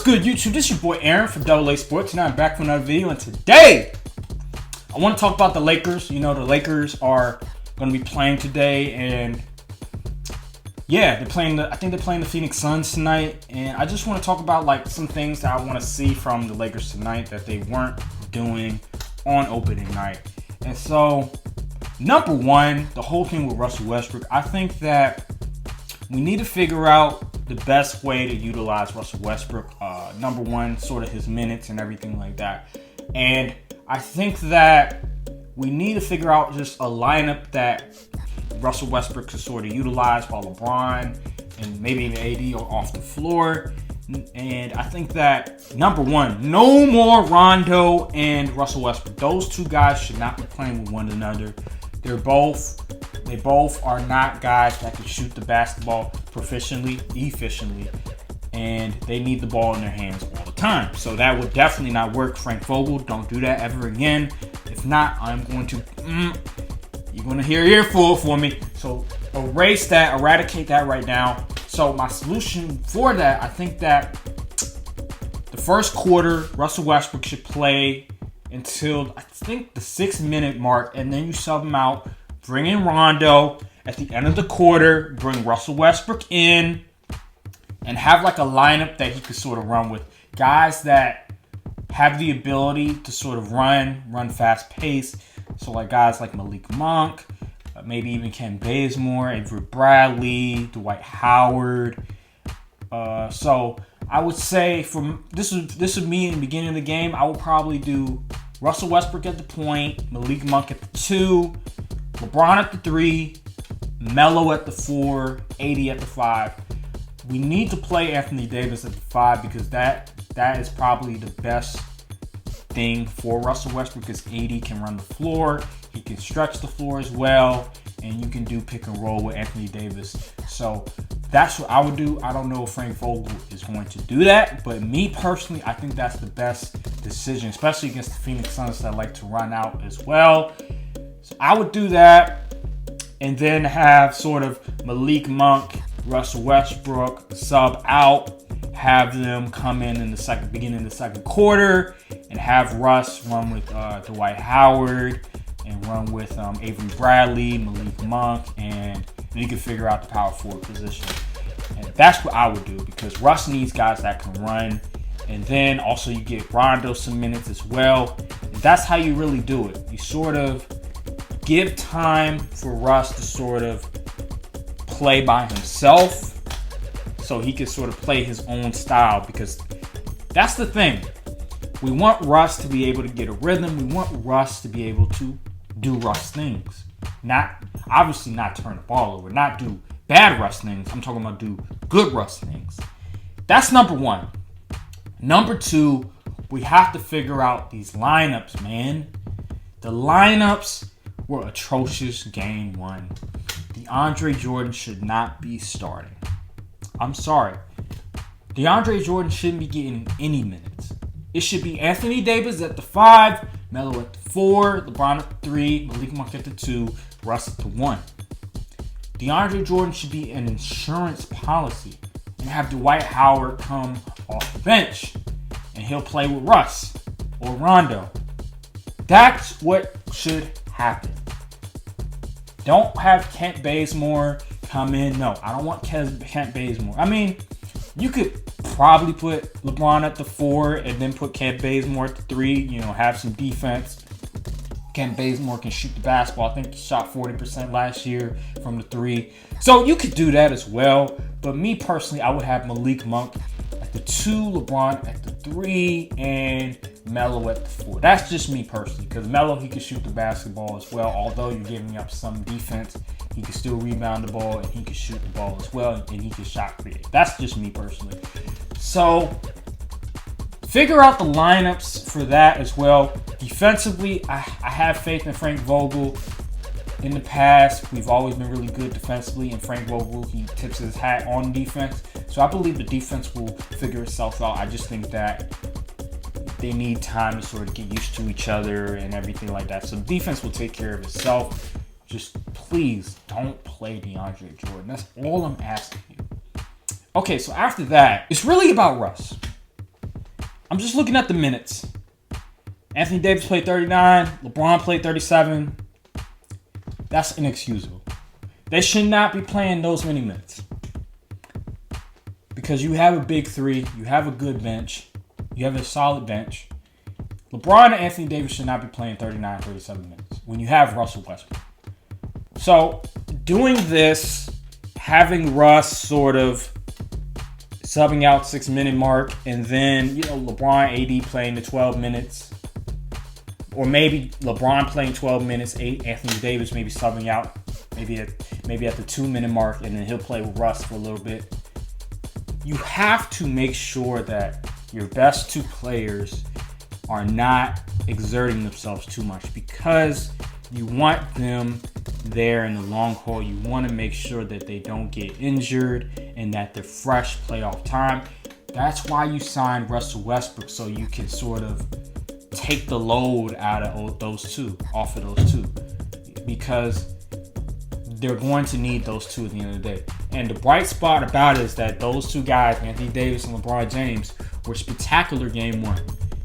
good, YouTube? This is your boy Aaron from AA Sports, and I'm back with another video. And today, I want to talk about the Lakers. You know, the Lakers are going to be playing today, and yeah, I think they're playing the Phoenix Suns tonight. And I just want to talk about like some things that I want to see from the Lakers tonight that they weren't doing on opening night. And so, number one, the whole thing with Russell Westbrook. I think that we need to figure out the best way to utilize Russell Westbrook. Number one, sort of his minutes and everything like that. And I think that we need to figure out just a lineup that Russell Westbrook could sort of utilize while LeBron and maybe even AD are off the floor. And I think that, number one, no more Rondo and Russell Westbrook. Those two guys should not be playing with one another. They both are not guys that can shoot the basketball efficiently, and they need the ball in their hands all the time. So that would definitely not work. Frank Vogel, don't do that ever again. If not, I'm going to, you're going to hear an earful for me. So eradicate that right now. So my solution for that, I think that the first quarter, Russell Westbrook should play until I think the 6-minute mark, and then you sub him out. Bring in Rondo at the end of the quarter. Bring Russell Westbrook in and have like a lineup that he could sort of run with. Guys that have the ability to sort of run fast pace. So like guys like Malik Monk, maybe even Ken Bazemore, Avery Bradley, Dwight Howard. So I would say this would me in the beginning of the game. I would probably do Russell Westbrook at the point, Malik Monk at the 2, LeBron at the 3, Melo at the 4, AD at the 5. We need to play Anthony Davis at the 5 because that is probably the best thing for Russell Westbrook because AD can run the floor, he can stretch the floor as well, and you can do pick and roll with Anthony Davis. So that's what I would do. I don't know if Frank Vogel is going to do that, but me personally, I think that's the best decision, especially against the Phoenix Suns that like to run out as well. So I would do that, and then have sort of Malik Monk, Russell Westbrook sub out, have them come in the beginning of the second quarter, and have Russ run with Dwight Howard and run with Avery Bradley, Malik Monk, and you can figure out the power forward position. And that's what I would do because Russ needs guys that can run. And then also you get Rondo some minutes as well. And that's how you really do it. You sort of give time for Russ to sort of play by himself so he can sort of play his own style, because that's the thing. We want Russ to be able to get a rhythm. We want Russ to be able to do Russ things. Obviously not turn the ball over, not do bad Russ things. I'm talking about do good Russ things. That's number one. Number two, we have to figure out these lineups, man. The lineups were atrocious game one. DeAndre Jordan should not be starting. I'm sorry. DeAndre Jordan shouldn't be getting any minutes. It should be Anthony Davis at the 5, Melo at the 4, LeBron at the 3, Malik Monk at the 2, Russ at the 1. DeAndre Jordan should be an insurance policy and have Dwight Howard come off the bench and he'll play with Russ or Rondo. That's what should happen. Don't have Kent Bazemore come in. No, I don't want Kent Bazemore. I mean, you could probably put LeBron at the 4 and then put Kent Bazemore at the 3, have some defense. Kent Bazemore can shoot the basketball. I think he shot 40% last year from the 3. So you could do that as well. But me personally, I would have Malik Monk at the 2, LeBron at the 3, and Melo at the 4. That's just me personally, because Melo, he can shoot the basketball as well. Although you're giving up some defense, he can still rebound the ball and he can shoot the ball as well, and he can shot create. That's just me personally. So figure out the lineups for that as well. Defensively, I have faith in Frank Vogel. In the past, we've always been really good defensively, and Frank Vogel, he tips his hat on defense. So I believe the defense will figure itself out. I just think that they need time to sort of get used to each other and everything like that. So the defense will take care of itself. Just please don't play DeAndre Jordan. That's all I'm asking you. Okay, so after that, it's really about Russ. I'm just looking at the minutes. Anthony Davis played 39. LeBron played 37. That's inexcusable. They should not be playing those many minutes. Because you have a big three. You have a good bench. You have a solid bench. LeBron and Anthony Davis should not be playing 39, 37 minutes when you have Russell Westbrook. So, doing this, having Russ sort of subbing out 6-minute mark, and then, LeBron, AD playing the 12 minutes. Or maybe LeBron playing 12 minutes, Anthony Davis maybe subbing out maybe at the 2-minute mark, and then he'll play with Russ for a little bit. You have to make sure that your best two players are not exerting themselves too much, because you want them there in the long haul. You want to make sure that they don't get injured and that they're fresh playoff time. That's why you signed Russell Westbrook, so you can sort of take the load out of off of those two, because they're going to need those two at the end of the day. And the bright spot about it is that those two guys, Anthony Davis and LeBron James, were spectacular game one.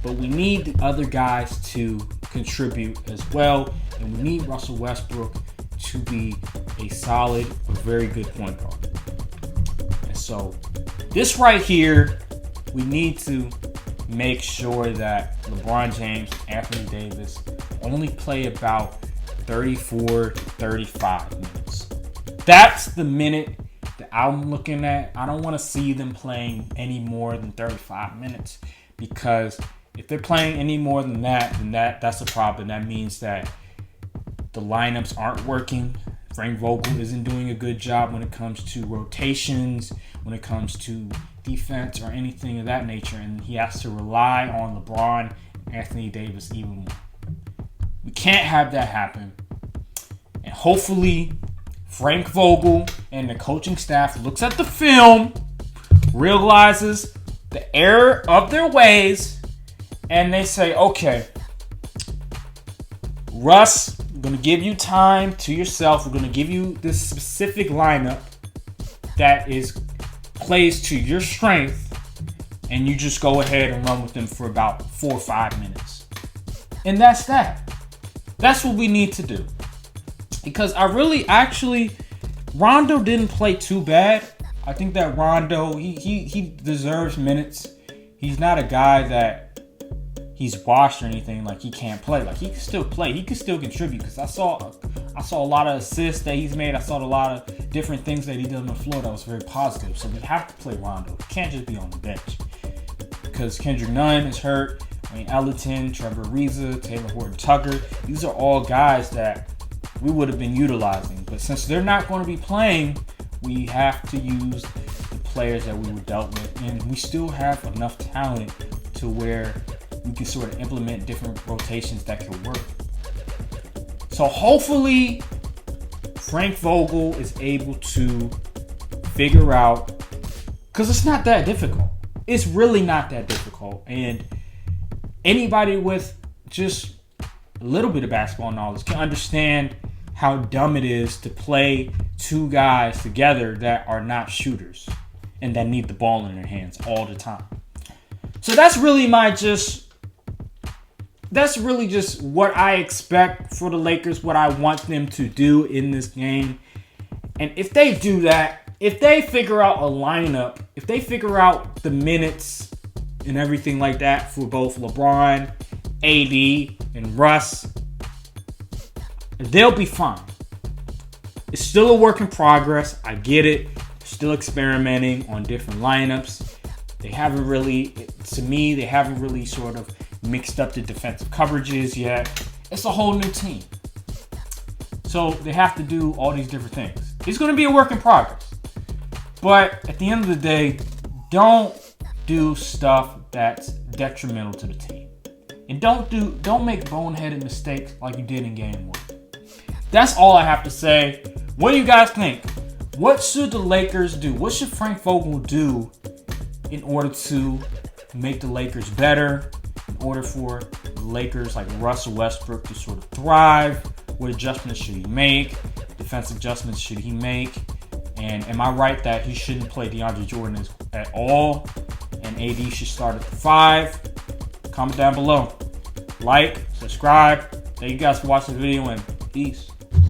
But we need the other guys to contribute as well. And we need Russell Westbrook to be a solid, a very good point guard. And so this right here, we need to make sure that LeBron James and Anthony Davis only play about 34, 35 minutes. That's the minute that I'm looking at. I don't want to see them playing any more than 35 minutes, because if they're playing any more than that, then that's a problem. That means that the lineups aren't working. Frank Vogel isn't doing a good job when it comes to rotations, when it comes to defense or anything of that nature, and he has to rely on LeBron and Anthony Davis even more. We can't have that happen. And hopefully Frank Vogel and the coaching staff looks at the film, realizes the error of their ways, and they say, okay, Russ, we're going to give you time to yourself. We're going to give you this specific lineup that plays to your strength, and you just go ahead and run with them for about 4 or 5 minutes. And that's that. That's what we need to do. Because Rondo didn't play too bad. I think that Rondo, he deserves minutes. He's not a guy that he's washed or anything, like he can't play. Like, he can still play. He can still contribute, because I saw a lot of assists that he's made. I saw a lot of different things that he did on the floor that was very positive. So we have to play Rondo. He can't just be on the bench, because Kendrick Nunn is hurt. Wayne Ellington, Trevor Ariza, Taylor Horton-Tucker. These are all guys that we would have been utilizing. But since they're not going to be playing, we have to use the players that we were dealt with. And we still have enough talent to where we can sort of implement different rotations that can work. So hopefully Frank Vogel is able to figure out, because it's not that difficult. It's really not that difficult. And anybody with just a little bit of basketball knowledge can understand how dumb it is to play two guys together that are not shooters and that need the ball in their hands all the time. So that's really just what I expect for the Lakers, what I want them to do in this game. And if they do that, if they figure out a lineup, if they figure out the minutes and everything like that for both LeBron, AD, and Russ, they'll be fine. It's still a work in progress. I get it. Still experimenting on different lineups. They haven't really sort of mixed up the defensive coverages yet. It's a whole new team. So they have to do all these different things. It's going to be a work in progress. But at the end of the day, don't do stuff that's detrimental to the team. And don't make boneheaded mistakes like you did in game one. That's all I have to say. What do you guys think? What should the Lakers do? What should Frank Vogel do in order to make the Lakers better? In order for the Lakers like Russell Westbrook to sort of thrive? What adjustments should he make? Defensive adjustments should he make? And am I right that he shouldn't play DeAndre Jordan at all? And AD should start at the 5? comment down below. Like, subscribe. Thank you guys for watching the video, and peace.